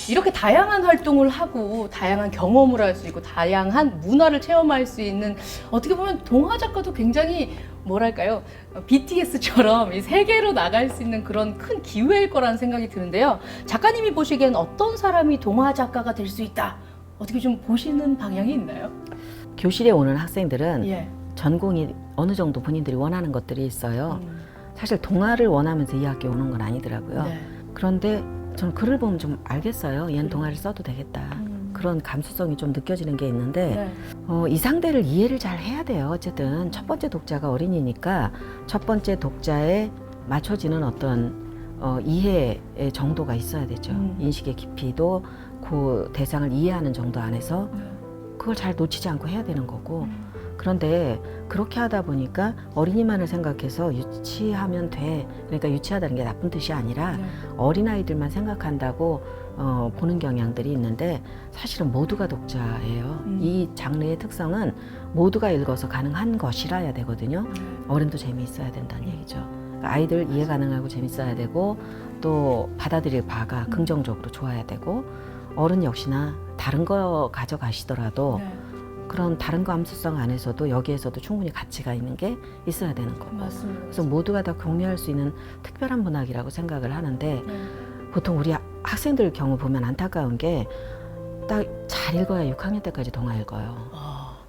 이렇게 다양한 활동을 하고 다양한 경험을 할 수 있고 다양한 문화를 체험할 수 있는 어떻게 보면 동화 작가도 굉장히 뭐랄까요? BTS처럼 이 세계로 나갈 수 있는 그런 큰 기회일 거라는 생각이 드는데요. 작가님이 보시기엔 어떤 사람이 동화 작가가 될 수 있다? 어떻게 좀 보시는 방향이 있나요? 교실에 오는 학생들은 예. 전공이 어느 정도 본인들이 원하는 것들이 있어요. 사실 동화를 원하면서 이 학교에 오는 건 아니더라고요. 네. 그런데 저는 글을 보면 좀 알겠어요. 얘는 동화를 써도 되겠다. 그런 감수성이 좀 느껴지는 게 있는데 네. 이 상대를 이해를 잘 해야 돼요. 어쨌든 첫 번째 독자가 어린이니까 첫 번째 독자에 맞춰지는 어떤 이해의 정도가 있어야 되죠. 인식의 깊이도 그 대상을 이해하는 정도 안에서 그걸 잘 놓치지 않고 해야 되는 거고 그런데 그렇게 하다 보니까 어린이만을 생각해서 유치하면 돼. 그러니까 유치하다는 게 나쁜 뜻이 아니라 어린아이들만 생각한다고 보는 경향들이 있는데 사실은 모두가 독자예요. 이 장르의 특성은 모두가 읽어서 가능한 것이라야 되거든요. 어른도 재미있어야 된다는 얘기죠. 그러니까 아이들 이해 가능하고 재밌어야 되고 또 받아들일 바가 긍정적으로 좋아야 되고 어른 역시나 다른 거 가져가시더라도 그런 다른 감수성 안에서도 여기에서도 충분히 가치가 있는 게 있어야 되는 거고. 맞습니다. 그래서 모두가 다 공유할 수 있는 특별한 문학이라고 생각을 하는데 보통 우리 학생들 경우 보면 안타까운 게 딱 잘 읽어야 6학년 때까지 동화 읽어요.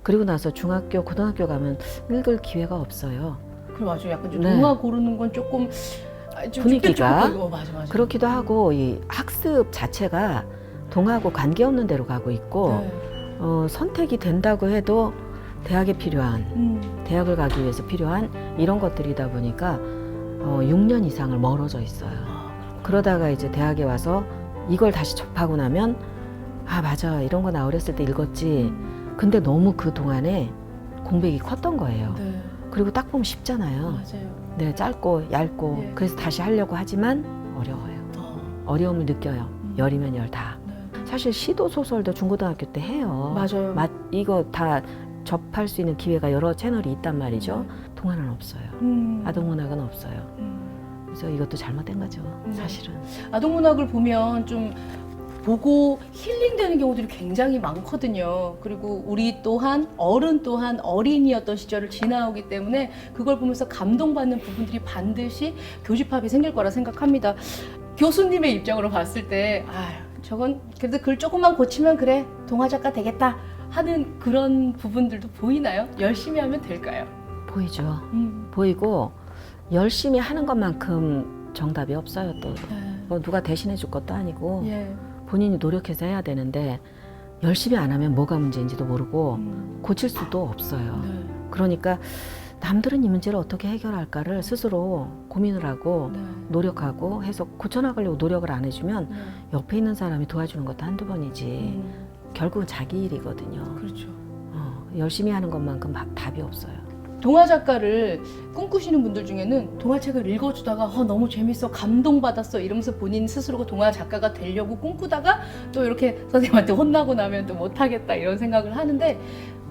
그리고 나서 중학교, 고등학교 가면 읽을 기회가 없어요. 그럼 아주 약간 좀 네. 동화 고르는 건 조금 좀 분위기가 맞아. 그렇기도 하고 이 학습 자체가 동화하고 관계없는 데로 가고 있고 선택이 된다고 해도 대학에 필요한 대학을 가기 위해서 필요한 이런 것들이다 보니까 6년 이상을 멀어져 있어요. 그러다가 이제 대학에 와서 이걸 다시 접하고 나면 아 맞아 이런 거 나 어렸을 때 읽었지. 근데 너무 그 동안에 공백이 컸던 거예요. 네. 그리고 딱 보면 쉽잖아요. 맞아요. 네, 짧고 얇고 예. 그래서 다시 하려고 하지만 어려워요. 어려움을 느껴요. 열이면 열 다. 네. 사실 시도 소설도 중고등학교 때 해요. 맞아요. 이거 다 접할 수 있는 기회가 여러 채널이 있단 말이죠. 동화는 없어요. 아동문학은 없어요. 그래서 이것도 잘못된 거죠. 사실은. 아동문학을 보면 좀 보고 힐링되는 경우들이 굉장히 많거든요. 그리고 우리 또한 어른 또한 어린이였던 시절을 지나오기 때문에 그걸 보면서 감동받는 부분들이 반드시 교집합이 생길 거라 생각합니다. 교수님의 입장으로 봤을 때 저건 그래도 글 조금만 고치면 그래 동화 작가 되겠다 하는 그런 부분들도 보이나요? 열심히 하면 될까요? 보이죠. 보이고 열심히 하는 것만큼 정답이 없어요. 또 뭐 누가 대신해 줄 것도 아니고 예. 본인이 노력해서 해야 되는데 열심히 안 하면 뭐가 문제인지도 모르고 고칠 수도 없어요. 네. 그러니까 남들은 이 문제를 어떻게 해결할까를 스스로 고민을 하고 네. 노력하고 해서 고쳐나가려고 노력을 안 해주면 옆에 있는 사람이 도와주는 것도 한두 번이지 결국은 자기 일이거든요. 그렇죠. 열심히 하는 것만큼 답이 없어요. 동화 작가를 꿈꾸시는 분들 중에는 동화책을 읽어주다가 너무 재밌어 감동받았어 이러면서 본인 스스로가 동화 작가가 되려고 꿈꾸다가 또 이렇게 선생님한테 혼나고 나면 또 못하겠다 이런 생각을 하는데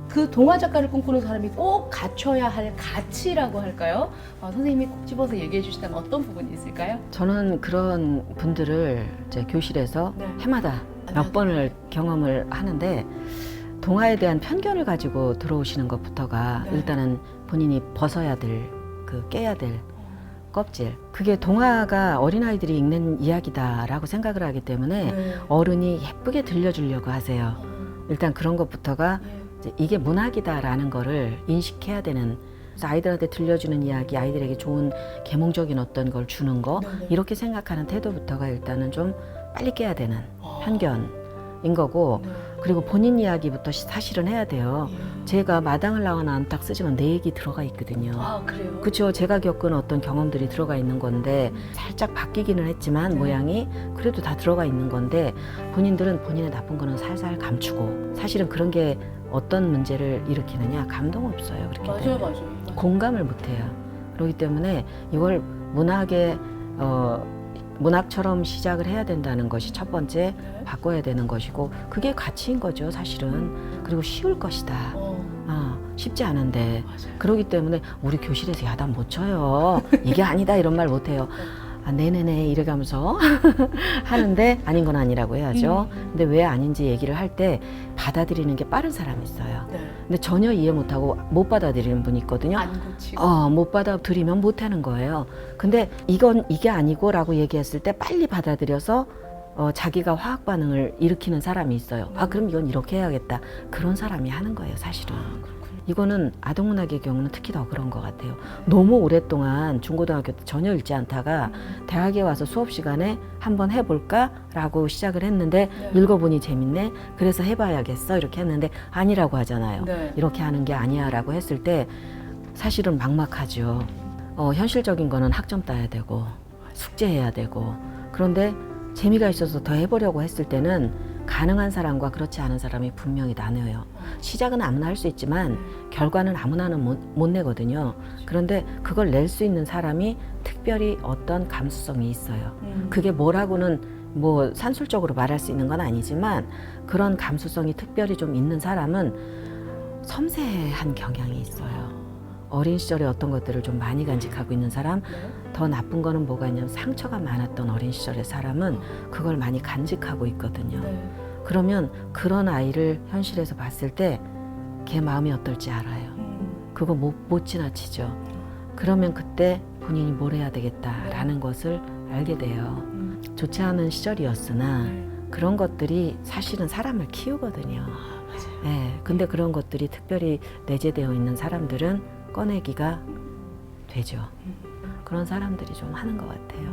그 동화 작가를 꿈꾸는 사람이 꼭 갖춰야 할 가치라고 할까요? 선생님이 꼭 집어서 얘기해 주시다면 어떤 부분이 있을까요? 저는 그런 분들을 이제 교실에서 네. 해마다 몇 번을 경험을 하는데 동화에 대한 편견을 가지고 들어오시는 것부터가 일단은 본인이 벗어야 될, 깨야 될 껍질. 그게 동화가 어린아이들이 읽는 이야기다라고 생각을 하기 때문에 어른이 예쁘게 들려주려고 하세요. 일단 그런 것부터가 이제 이게 문학이다라는 거를 인식해야 되는 그래서 아이들한테 들려주는 이야기, 아이들에게 좋은 계몽적인 어떤 걸 주는 거 이렇게 생각하는 태도부터가 일단은 좀 빨리 깨야 되는 편견인 거고 그리고 본인 이야기부터 사실은 해야 돼요. 제가 마당을 나와나 안 딱 쓰지만 내 얘기 들어가 있거든요. 그래요? 그렇죠. 제가 겪은 어떤 경험들이 들어가 있는 건데 살짝 바뀌기는 했지만 모양이 그래도 다 들어가 있는 건데 본인들은 본인의 나쁜 거는 살살 감추고 사실은 그런 게 어떤 문제를 일으키느냐 감동 없어요. 그렇게 되면. 맞아요. 공감을 못해요. 그렇기 때문에 이걸 문학처럼 시작을 해야 된다는 것이 첫 번째 바꿔야 되는 것이고 그게 가치인 거죠 사실은. 그리고 쉬울 것이다. 쉽지 않은데 그렇기 때문에 우리 교실에서 야단 못 쳐요. 이게 아니다 이런 말 못 해요. 아, 네네네 이래가면서 하는데 아닌 건 아니라고 해야죠. 근데 왜 아닌지 얘기를 할 때 받아들이는 게 빠른 사람이 있어요. 네. 근데 전혀 이해 못하고 못 받아들이는 분이 있거든요. 안 고치고. 못 받아들이면 못하는 거예요. 근데 이건 이게 아니고 라고 얘기했을 때 빨리 받아들여서 자기가 화학 반응을 일으키는 사람이 있어요. 아, 그럼 이건 이렇게 해야겠다. 그런 사람이 하는 거예요, 사실은. 이거는 아동문학의 경우는 특히 더 그런 것 같아요. 너무 오랫동안 중고등학교 때 전혀 읽지 않다가 대학에 와서 수업 시간에 한번 해볼까? 라고 시작을 했는데 네. 읽어보니 재밌네? 그래서 해봐야겠어? 이렇게 했는데 아니라고 하잖아요. 네. 이렇게 하는 게 아니야 라고 했을 때 사실은 막막하죠. 현실적인 거는 학점 따야 되고 숙제해야 되고 그런데 재미가 있어서 더 해보려고 했을 때는 가능한 사람과 그렇지 않은 사람이 분명히 나뉘어요. 시작은 아무나 할 수 있지만 결과는 아무나는 못 내거든요. 그런데 그걸 낼 수 있는 사람이 특별히 어떤 감수성이 있어요. 그게 뭐라고는 뭐 산술적으로 말할 수 있는 건 아니지만 그런 감수성이 특별히 좀 있는 사람은 섬세한 경향이 있어요. 어린 시절에 어떤 것들을 좀 많이 간직하고 있는 사람, 더 나쁜 거는 뭐가 있냐면 상처가 많았던 어린 시절의 사람은 그걸 많이 간직하고 있거든요. 네. 그러면 그런 아이를 현실에서 봤을 때 걔 마음이 어떨지 알아요. 그거 못 지나치죠. 그러면 그때 본인이 뭘 해야 되겠다라는 것을 알게 돼요. 좋지 않은 시절이었으나 그런 것들이 사실은 사람을 키우거든요. 네, 근데 그런 것들이 특별히 내재되어 있는 사람들은 꺼내기가 되죠. 그런 사람들이 좀 하는 것 같아요.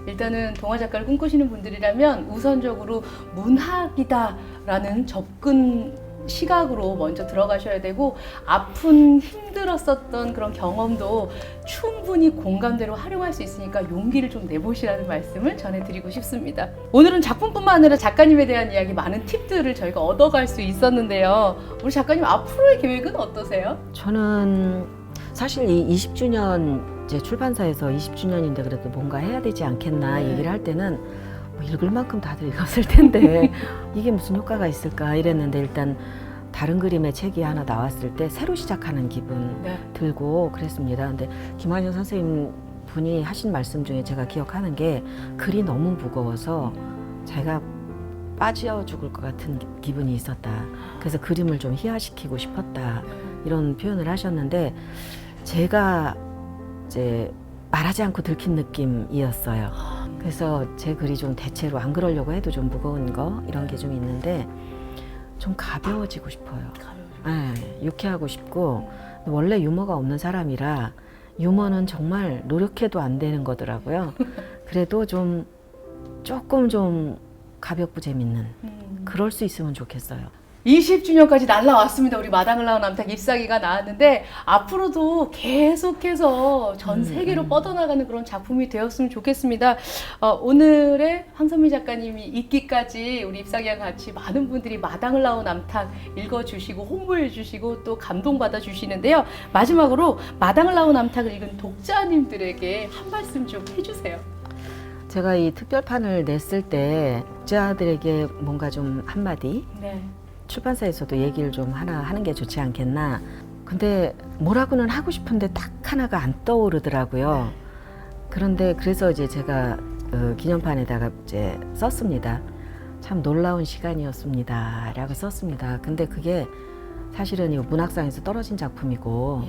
일단은 동화 작가를 꿈꾸시는 분들이라면 우선적으로 문학이다라는 접근 시각으로 먼저 들어가셔야 되고 아픈 힘들었었던 그런 경험도 충분히 공감대로 활용할 수 있으니까 용기를 좀 내보시라는 말씀을 전해드리고 싶습니다. 오늘은 작품뿐만 아니라 작가님에 대한 이야기 많은 팁들을 저희가 얻어갈 수 있었는데요. 우리 작가님 앞으로의 계획은 어떠세요? 저는 사실 이 20주년 이제 출판사에서 20주년인데 그래도 뭔가 해야 되지 않겠나 네. 얘기를 할 때는 뭐 읽을 만큼 다들 읽었을 텐데 이게 무슨 효과가 있을까 이랬는데 일단 다른 그림의 책이 하나 나왔을 때 새로 시작하는 기분 네. 들고 그랬습니다. 근데 김한효 선생님 분이 하신 말씀 중에 제가 기억하는 게 글이 너무 무거워서 제가 빠져 죽을 것 같은 기분이 있었다. 그래서 그림을 좀 희화시키고 싶었다. 이런 표현을 하셨는데 제가 이제 말하지 않고 들킨 느낌이었어요. 그래서 제 글이 좀 대체로 안 그러려고 해도 좀 무거운 거 이런 게 좀 있는데 좀 가벼워지고 싶어요. 네, 유쾌하고 싶고 원래 유머가 없는 사람이라 유머는 정말 노력해도 안 되는 거더라고요. 그래도 좀 조금 좀 가볍고 재밌는 그럴 수 있으면 좋겠어요. 20주년까지 날라왔습니다. 우리 마당을 나온 남탁 잎사귀가 나왔는데 앞으로도 계속해서 전 세계로 뻗어나가는 그런 작품이 되었으면 좋겠습니다. 오늘의 황선미 작가님이 있기까지 우리 잎사귀와 같이 많은 분들이 마당을 나온 남탁 읽어주시고 홍보해 주시고 또 감동받아 주시는데요. 마지막으로 마당을 나온 남탁을 읽은 독자님들에게 한 말씀 좀 해주세요. 제가 이 특별판을 냈을 때 독자들에게 뭔가 좀 한마디 네. 출판사에서도 얘기를 좀 하나 하는 게 좋지 않겠나. 근데 뭐라고는 하고 싶은데 딱 하나가 안 떠오르더라고요. 그런데 그래서 이제 제가 기념판에다가 이제 썼습니다. 참 놀라운 시간이었습니다. 라고 썼습니다. 근데 그게 사실은 이거 문학상에서 떨어진 작품이고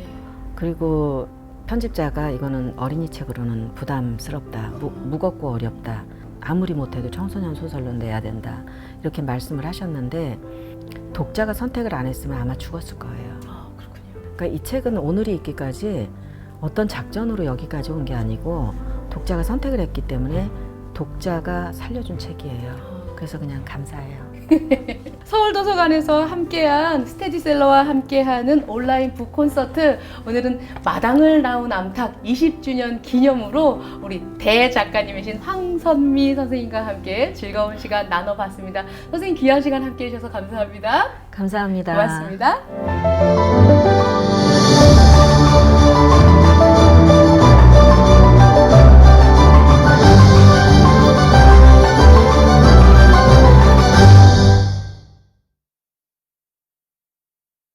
그리고 편집자가 이거는 어린이 책으로는 부담스럽다. 무겁고 어렵다. 아무리 못해도 청소년 소설로 내야 된다. 이렇게 말씀을 하셨는데 독자가 선택을 안 했으면 아마 죽었을 거예요. 그렇군요. 그러니까 이 책은 오늘이 있기까지 어떤 작전으로 여기까지 온 게 아니고 독자가 선택을 했기 때문에 독자가 살려준 책이에요. 그래서 그냥 감사해요. 서울도서관에서 함께한 스테디셀러와 함께하는 온라인 북 콘서트, 오늘은 마당을 나온 암탉 20주년 기념으로 우리 대작가님이신 황선미 선생님과 함께 즐거운 시간 나눠봤습니다. 선생님 귀한 시간 함께해 주셔서 감사합니다. 감사합니다. 고맙습니다.